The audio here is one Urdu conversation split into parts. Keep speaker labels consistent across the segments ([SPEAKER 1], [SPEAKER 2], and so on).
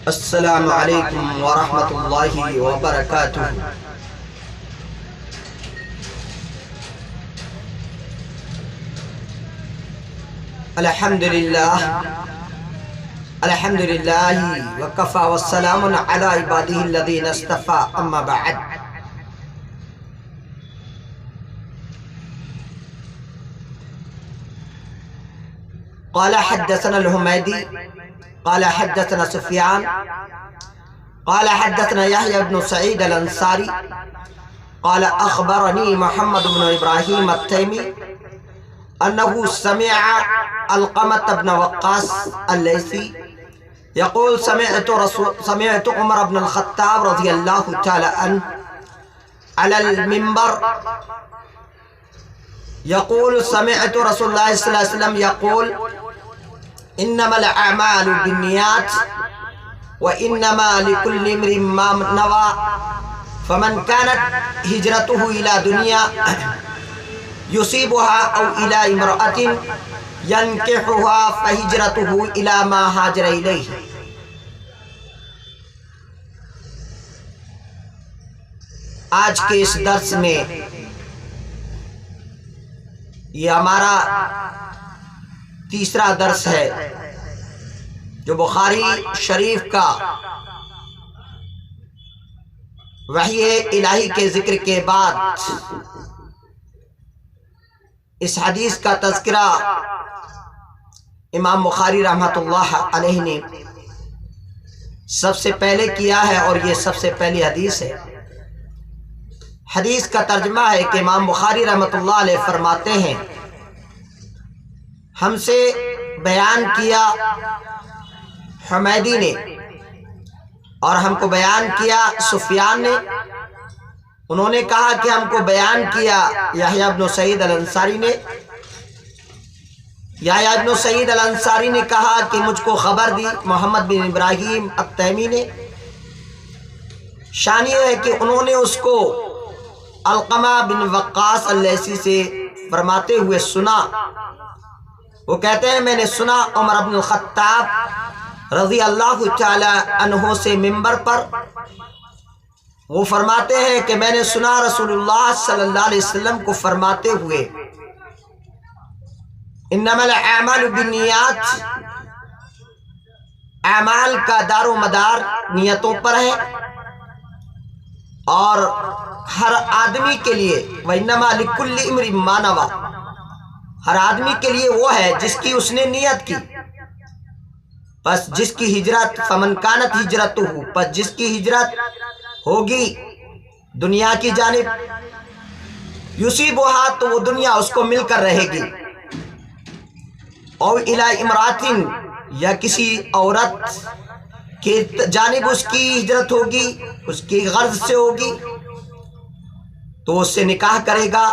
[SPEAKER 1] السلام علیکم ورحمۃ اللہ وبرکاتہ۔ الحمدللہ وکفی والسلام علی عبادہ الذین اصطفی، اما بعد۔ قال حدثنا الحمیدی قال حدثنا سفیان قال حدثنا يحيى بن سعيد الانصاری قال اخبرني محمد بن ابراہیم التیمی انه سمع علقمة بن وقاص الليثي يقول سمعت عمر بن الخطاب رضي الله تعالى عنه على المنبر يقول سمعت رسول الله صلى الله عليه وسلم يقول انما الاعمال بالنيات وانما لكل امرئ ما نوى فمن كانت هجرته الى دنيا يصيبها او الى امرأة ينكحها فهجرته الى ما هاجر اليه۔ آج کے اس درس میں یہ ہمارا تیسرا درس ہے جو بخاری شریف کا وحی الہی کے ذکر کے بعد اس حدیث کا تذکرہ امام بخاری رحمۃ اللہ علیہ نے سب سے پہلے کیا ہے، اور یہ سب سے پہلی حدیث ہے۔ حدیث کا ترجمہ ہے کہ امام بخاری رحمۃ اللہ علیہ فرماتے ہیں، ہم سے بیان کیا حمیدی نے، اور ہم کو بیان کیا سفیان نے، انہوں نے کہا کہ ہم کو بیان کیا یحییٰ بن سعید الانصاری نے، یحییٰ بن سعید الانصاری نے کہا کہ مجھ کو خبر دی محمد بن ابراہیم التیمی نے۔ شان یہ ہے کہ انہوں نے اس کو علقمہ بن وقاص اللیثی سے فرماتے ہوئے سنا۔ وہ کہتے ہیں میں نے سنا عمر بن الخطاب رضی اللہ تعالی عنہ سے منبر پر، وہ فرماتے ہیں کہ میں نے سنا رسول اللہ صلی اللہ علیہ وسلم کو فرماتے ہوئے، انما الاعمال بالنیات، اعمال کا دار و مدار نیتوں پر ہے، اور ہر آدمی کے لیے وَإِنَّمَا لِكُلِّ امْرٍ مَّا نَوَىٰ، ہر آدمی کے لیے وہ ہے جس کی اس نے نیت کی۔ پس جس کی ہجرت فمن کانت ہجرتہ، پس جس کی ہجرت ہوگی دنیا کی جانب، یصیبھا تو وہ دنیا اس کو مل کر رہے گی، او الی امراتن یا کسی عورت کی جانب اس کی ہجرت ہوگی، اس کی غرض سے ہوگی تو اس سے نکاح کرے گا،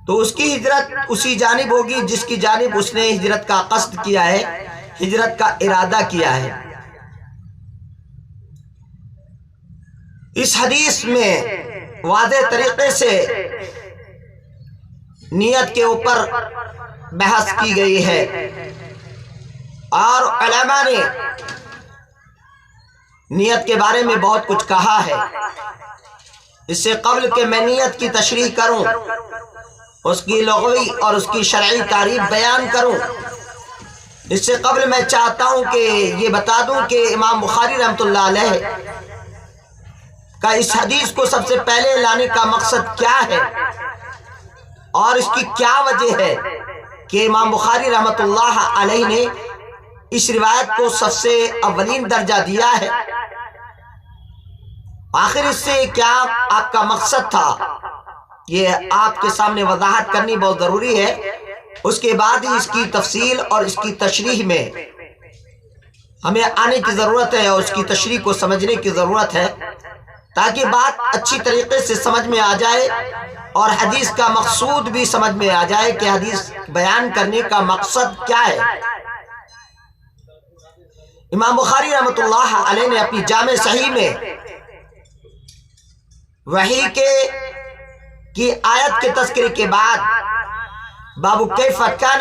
[SPEAKER 1] تو اس کی ہجرت اسی جانب ہوگی جس کی جانب اس نے ہجرت کا قصد کیا ہے، ہجرت کا ارادہ کیا ہے۔ اس حدیث میں واضح طریقے سے نیت کے اوپر بحث کی گئی ہے، اور علماء نے نیت کے بارے میں بہت کچھ کہا ہے۔ اس سے قبل کہ میں نیت کی تشریح کروں، اس کی لغوی اور اس کی شرعی تعریف بیان کروں، اس سے قبل میں چاہتا ہوں کہ یہ بتا دوں کہ امام بخاری رحمۃ اللہ علیہ کا اس حدیث کو سب سے پہلے لانے کا مقصد کیا ہے، اور اس کی کیا وجہ ہے کہ امام بخاری رحمۃ اللہ علیہ نے اس روایت کو سب سے اولین درجہ دیا ہے۔ آخر اس سے کیا آپ کا مقصد تھا، یہ آپ کے سامنے وضاحت کرنی بہت ضروری ہے۔ اس کے بعد ہی اس کی تفصیل اور اس کی تشریح میں ہمیں آنے کی ضرورت ہے، اور اس کی تشریح کو سمجھنے کی ضرورت ہے، تاکہ بات اچھی طریقے سے سمجھ میں آ جائے، اور حدیث کا مقصود بھی سمجھ میں آ جائے کہ حدیث بیان کرنے کا مقصد کیا ہے۔ امام بخاری رحمۃ اللہ علیہ نے اپنی جامع صحیح میں وحی کی آیت کے تذکرے کے بعد باب کیف کان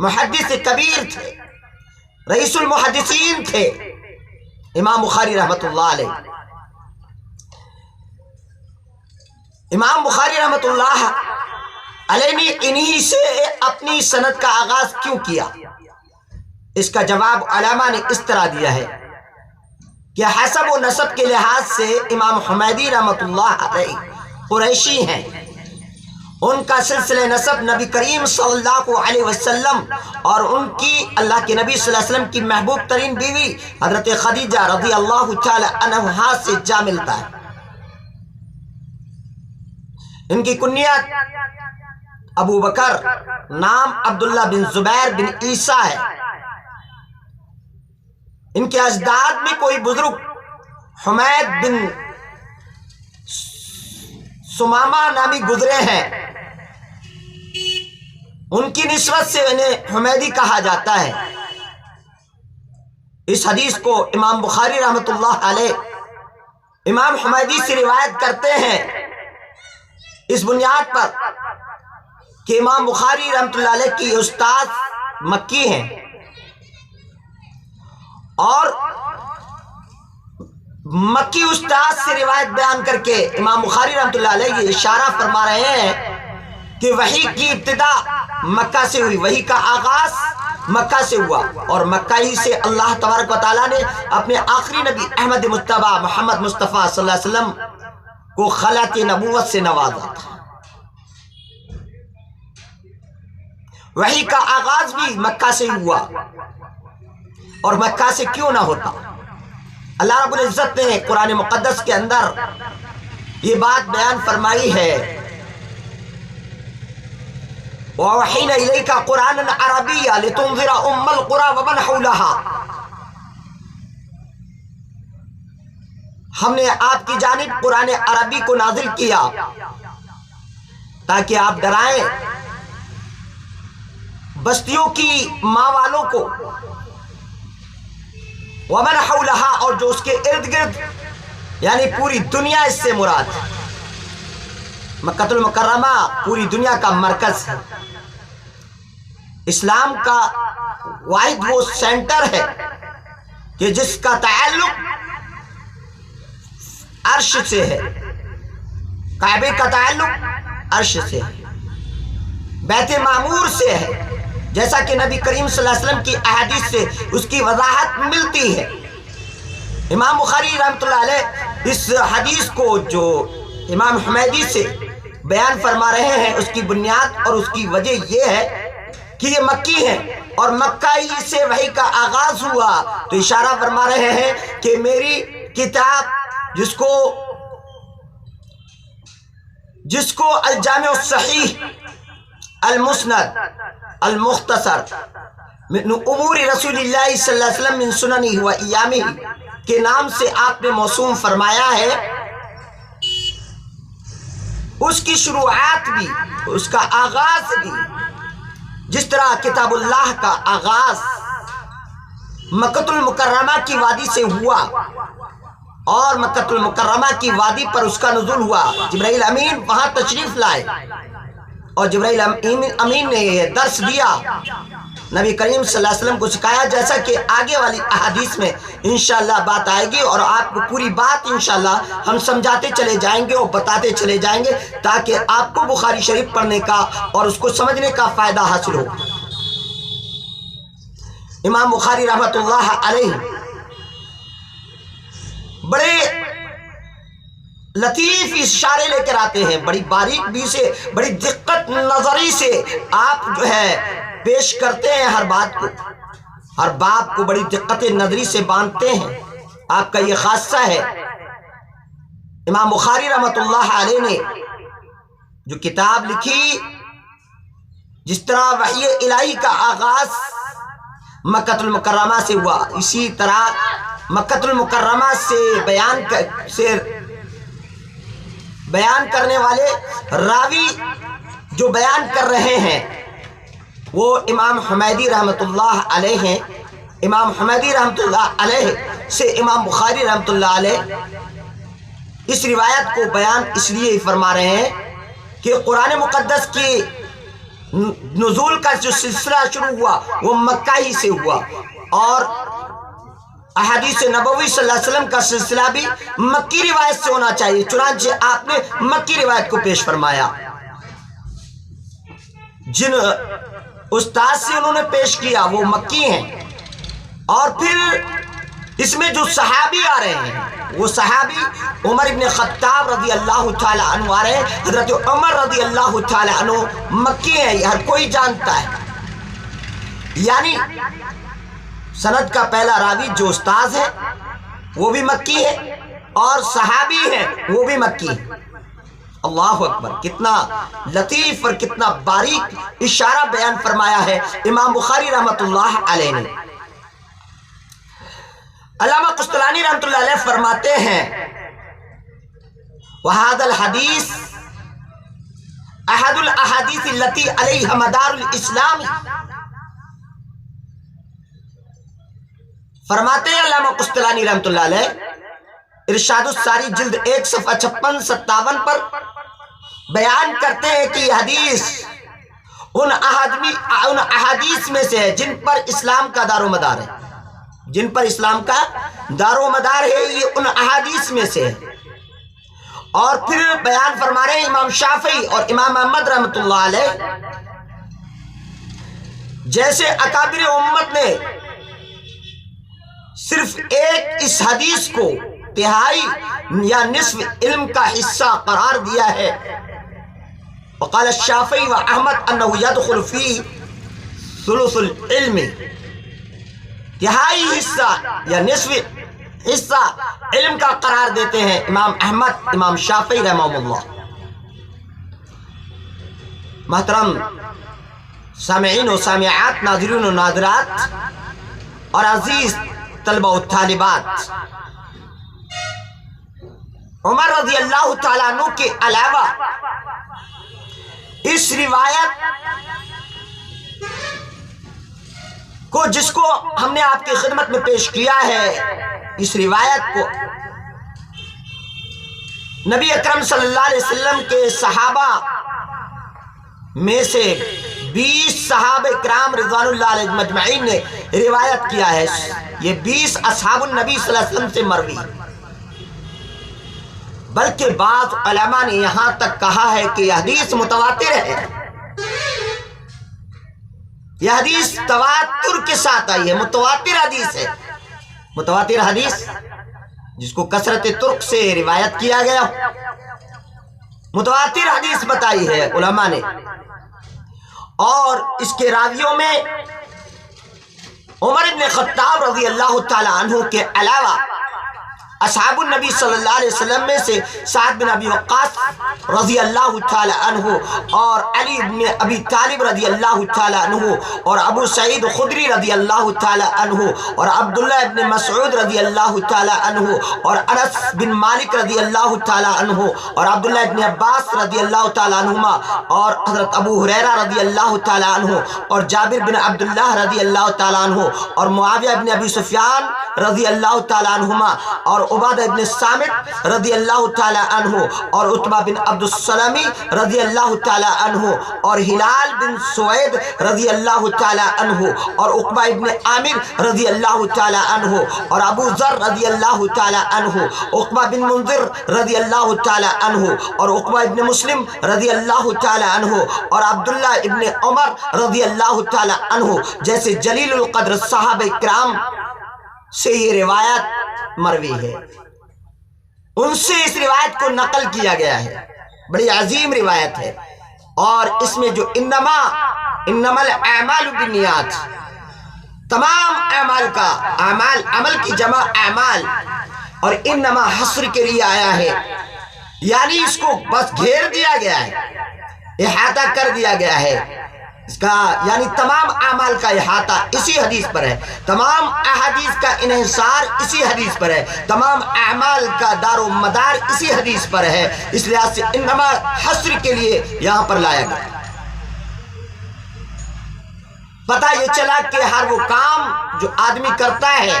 [SPEAKER 1] محدث کبیر تھے، رئیس المحدثین تھے امام بخاری رحمۃ اللہ علیہ۔ امام بخاری رحمۃ اللہ علیہ نے انہی سے اپنی سند کا آغاز کیوں کیا؟ اس کا جواب علماء نے اس طرح دیا ہے کہ حسب و نسب کے لحاظ سے امام حمیدی رحمۃ اللہ علیہ قریشی ہیں، ان کا سلسلہ نسب نبی کریم صلی اللہ علیہ وسلم اور ان کی اللہ کے نبی صلی اللہ علیہ وسلم کی محبوب ترین بیوی حضرت خدیجہ رضی اللہ تعالی عنہا سے جا ملتا ہے۔ ان کی کنیت ابو بکر، نام عبداللہ بن زبیر بن عیسیٰ ہے۔ ان کے اجداد میں کوئی بزرگ حمید بن سمامہ نامی گزرے ہیں، ان کی نسبت سے انہیں حمیدی کہا جاتا ہے۔ اس حدیث کو امام بخاری رحمۃ اللہ علیہ امام حمیدی سے روایت کرتے ہیں اس بنیاد پر کہ امام بخاری رحمۃ اللہ علیہ کی استاد مکی ہیں، اور مکی استاد سے روایت بیان کر کے امام بخاری رحمۃ اللہ علیہ یہ اشارہ فرما رہے ہیں کہ وحی کی ابتدا مکہ سے ہوئی، وحی کا آغاز مکہ سے ہوا، اور مکہ ہی سے اللہ تبارک و تعالیٰ نے اپنے آخری نبی احمد مجتبی محمد مصطفیٰ صلی اللہ علیہ وسلم کو خلعت نبوت سے نوازا تھا۔ وحی کا آغاز بھی مکہ سے ہوا، اور مکہ سے کیوں نہ ہوتا؟ اللہ رب العزت نے قرآن مقدس کے اندر یہ بات بیان فرمائی ہے، وَأَوْحَيْنَا إِلَيْكَ قُرْآنًا عَرَبِيًّا لِتُنذِرَ أُمَّ الْقُرَىٰ وَمَنْ حَوْلَهَا۔ ہم نے آپ کی جانب قرآن عربی کو نازل کیا تاکہ آپ ڈرائیں بستیوں کی ماں والوں کو، وَمَنْ حَوْلَهَا، اور جو اس کے ارد گرد، یعنی پوری دنیا اس سے مراد ہے۔ مکہ المکرمہ پوری دنیا کا مرکز ہے، اسلام کا واحد وہ سینٹر ہے کہ جس کا تعلق عرش سے ہے، کعبے کا تعلق عرش سے ہے، بیت معمور سے ہے، جیسا کہ نبی کریم صلی اللہ علیہ وسلم کی احادیث سے اس کی وضاحت ملتی ہے۔ امام بخاری رحمۃ اللہ علیہ اس حدیث کو جو امام حمیدی سے بیان فرما رہے ہیں، اس کی بنیاد اور اس کی وجہ یہ ہے کہ یہ مکی ہیں اور مکہ ہی سے وحی کا آغاز ہوا، تو اشارہ فرما رہے ہیں کہ میری کتاب جس کو الجامع الصحیح المسند المختصر من امور رسول اللہ صلی اللہ علیہ وسلم من سننہ و ایامہ کے نام سے آپ نے موسوم فرمایا ہے، اس کی شروعات بھی، اس کا آغاز بھی، جس طرح کتاب اللہ کا آغاز مکہ المکرمہ کی وادی سے ہوا اور مکہ المکرمہ کی وادی پر اس کا نزول ہوا، جبرائیل امین وہاں تشریف لائے اور جبرائیل امین نے یہ درس دیا، نبی کریم صلی اللہ علیہ وسلم کو سکھایا، جیسا کہ آگے والی احادیث میں انشاءاللہ بات آئے گی، اور آپ کو پوری بات انشاءاللہ ہم سمجھاتے چلے جائیں گے اور بتاتے چلے جائیں گے تاکہ آپ کو بخاری شریف پڑھنے کا اور اس کو سمجھنے کا فائدہ حاصل ہو۔ امام بخاری رحمۃ اللہ علیہ بڑے لطیف اشارے لے کر آتے ہیں، بڑی باریک بھی سے، بڑی دقت نظری سے آپ جو ہے پیش کرتے ہیں، ہر بات کو، ہر باب کو بڑی دقت نظری سے باندھتے ہیں، آپ کا یہ خاصہ ہے۔ امام بخاری رحمۃ اللہ علیہ نے جو کتاب لکھی، جس طرح وحی الہی کا آغاز مکہ المکرمہ سے ہوا، اسی طرح مکہ المکرمہ سے بیان کرنے والے راوی جو بیان کر رہے ہیں وہ امام حمیدی رحمۃ اللہ علیہ ہیں۔ امام حمیدی رحمۃ اللہ علیہ سے امام بخاری رحمۃ اللہ علیہ اس روایت کو بیان اس لیے فرما رہے ہیں کہ قرآن مقدس کی نزول کا جو سلسلہ شروع ہوا وہ مکہ ہی سے ہوا، اور احادیث نبوی صلی اللہ علیہ وسلم کا سلسلہ بھی مکی روایت سے ہونا چاہیے، چنانچہ آپ نے مکی روایت کو پیش فرمایا۔ جن استاد سے انہوں نے پیش کیا وہ مکی ہیں، اور پھر اس میں جو صحابی آ رہے ہیں وہ صحابی عمر ابن خطاب رضی اللہ تعالی عنہ آ رہے ہیں۔ حضرت عمر رضی اللہ تعالی عنہ مکی ہیں، یہ ہر کوئی جانتا ہے، یعنی سند کا پہلا راوی جو استاذ ہے وہ بھی مکی ہے، اور صحابی ہیں وہ بھی مکی ہے۔ اللہ اکبر، کتنا لطیف اور کتنا باریک اشارہ بیان فرمایا ہے امام بخاری رحمۃ اللہ علیہ نے۔ علامہ قسطلانی رحمۃ اللہ علیہ فرماتے ہیں وَهَذَا الْحَدِيث أَحَدُ الْأَحَادِيثِ الَّتِي عَلَيْهَا مَدَارُ الْإِسْلَامِ۔ فرماتے ہیں علامہ قسطلانی رحمۃ اللہ علیہ ارشاد الساری جلد 1 صفحہ 56-57 پر بیان کرتے ہیں کہ یہ حدیث ان احادیث میں سے ہے جن پر اسلام کا دار و مدار ہے، جن پر اسلام کا دار و مدار ہے، یہ ان احادیث میں سے ہے۔ اور پھر بیان فرما رہے ہیں امام شافعی اور امام احمد رحمۃ اللہ علیہ جیسے اکابر امت نے صرف ایک اس حدیث کو تہائی یا نصف علم کا حصہ قرار دیا ہے۔ وقال الشافعی و احمد انه يدخل فی ثلث العلم، تہائی حصہ یا نصف حصہ علم کا قرار دیتے ہیں امام احمد، امام شافعی رحمہ اللہ۔ محترم سامعین و سامعات، ناظرین و ناظرات، اور عزیز طلبہ و طالبات، عمر رضی اللہ تعالیٰ عنہ کے علاوہ اس روایت کو جس کو ہم نے آپ کی خدمت میں پیش کیا ہے، اس روایت کو نبی اکرم صلی اللہ علیہ وسلم کے صحابہ میں سے 20 صحابہ کرام رضوان اللہ علیہ مجمعین نے روایت کیا ہے۔ یہ 20 اصحاب النبی صلی اللہ علیہ وسلم سے مروی، بلکہ بعض علماء نے یہاں تک کہا ہے کہ یہ حدیث متواتر ہے، یہ حدیث تواتر کے ساتھ آئی ہے، متواتر حدیث ہے۔ متواتر حدیث جس کو کثرت طرق سے روایت کیا گیا، متواتر حدیث بتائی ہے علماء نے۔ اور اس کے راویوں میں عمر ابن خطاب رضی اللہ تعالی عنہ کے علاوہ اصحاب النبی صلی اللہ علیہ وسلم میں سے سعد بن ابی وقاص رضی اللہ تعالی عنہ، اور علی بن ابی طالب رضی اللہ تعالی عنہ، اور ابو سعید خدری رضی اللہ تعالی عنہ، اور عبداللہ بن مسعود رضی اللہ تعالی عنہ، اور انس بن مالک رضی اللہ تعالی عنہ، اور عبداللہ بن عباس رضی اللہ تعالی عنہما، اور حضرت ابو ہریرہ رضی اللہ تعالی عنہ، اور جابر بن عبداللہ رضی اللہ تعالی عنہ، اور معاویہ بن ابی سفیان رضی اللہ تعالی عنہما، اور عبادہ بن الصامت رضی اللہ تعالی عنہ، اور عتبہ بن عبد السلامی رضی اللہ تعالی عنہ، اور ہلال بن سوید رضی اللہ تعالی عنہ، اور عقبہ بن عامر رضی اللہ تعالی عنہ، اور ابو ذر رضی اللہ تعالی عنہ، عقبہ بن منذر رضی اللہ تعالی عنہ، اور عقبہ بن مسلم رضی اللہ تعالی عنہ، اور عبداللہ ابن عمر رضی اللہ تعالی عنہ جیسے جلیل القدر صحابہ کرام سے یہ روایت مروی ہے، ان سے اس روایت کو نقل کیا گیا ہے۔ بڑی عظیم روایت ہے، اور اس میں جو انما الاعمال بالنیات، تمام اعمال کا عمل کی جمع اعمال، اور انما حصر کے لیے آیا ہے، یعنی اس کو بس گھیر دیا گیا ہے، احاطہ کر دیا گیا ہے اس کا، یعنی تمام اعمال کا احاطہ اسی حدیث پر ہے، تمام احادیث کا انحصار اسی حدیث پر ہے، تمام اعمال کا دار و مدار اسی حدیث پر ہے، اس لحاظ سے انما حصر کے لیے یہاں پر لایا گیا۔ پتہ یہ چلا کہ ہر وہ کام جو آدمی کرتا ہے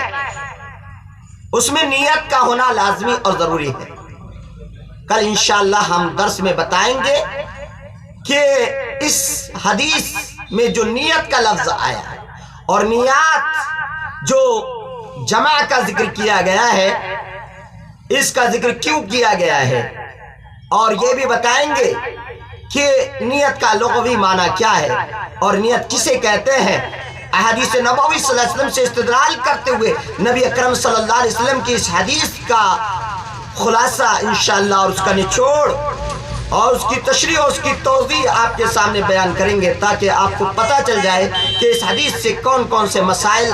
[SPEAKER 1] اس میں نیت کا ہونا لازمی اور ضروری ہے۔ کل انشاءاللہ ہم درس میں بتائیں گے کہ اس حدیث میں جو نیت کا لفظ آیا ہے اور نیات جو جمع کا ذکر کیا گیا ہے، اس کا ذکر کیوں کیا گیا ہے، اور یہ بھی بتائیں گے کہ نیت کا لغوی معنی کیا ہے اور نیت کسے کہتے ہیں۔ احادیث نبوی صلی اللہ علیہ وسلم سے استدلال کرتے ہوئے نبی اکرم صلی اللہ علیہ وسلم کی اس حدیث کا خلاصہ انشاءاللہ اور اس کا نچوڑ اور اس کی تشریح اور اس کی توضیح آپ کے سامنے بیان کریں گے، تاکہ آپ کو پتہ چل جائے کہ اس حدیث سے کون کون سے مسائل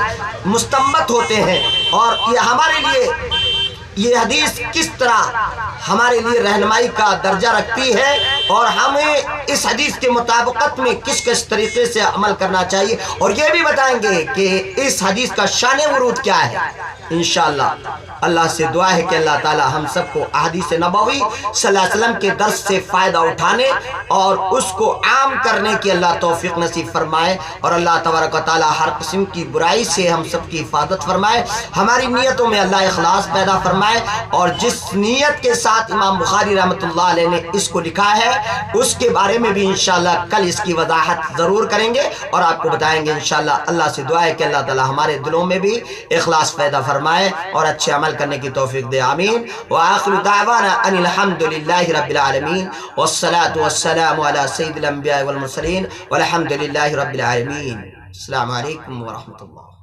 [SPEAKER 1] مستنبط ہوتے ہیں اور یہ ہمارے لیے یہ حدیث کس طرح ہمارے لیے رہنمائی کا درجہ رکھتی ہے اور ہمیں اس حدیث کے مطابقت میں کس کس طریقے سے عمل کرنا چاہیے، اور یہ بھی بتائیں گے کہ اس حدیث کا شان ورود کیا ہے۔ انشاءاللہ اللہ سے دعا ہے کہ اللہ تعالی ہم سب کو احادیث نبوی صلی اللہ علیہ وسلم کے درس سے فائدہ اٹھانے اور اس کو عام کرنے کی اللہ توفیق نصیب فرمائے، اور اللہ تبارک و تعالی ہر قسم کی برائی سے ہم سب کی حفاظت فرمائے، ہماری نیتوں میں اللہ اخلاص پیدا فرمائے، اور جس نیت کے ساتھ امام بخاری رحمۃ اللہ علیہ نے اس کو لکھا ہے اس کے بارے میں بھی انشاءاللہ کل اس کی وضاحت ضرور کریں گے اور آپ کو بتائیں گے انشاءاللہ۔ اللہ سے دعا ہے کہ اللہ تعالی ہمارے دلوں میں بھی اخلاص پیدا فرمائے اور اچھے عمل کرنے کی توفیق دے، آمین۔ وآخر دعوانا ان الحمد للہ رب العالمین والصلاة والسلام علی سید الانبیاء والمرسلین والحمد للہ رب العالمین۔ السلام علیکم ورحمۃ اللہ۔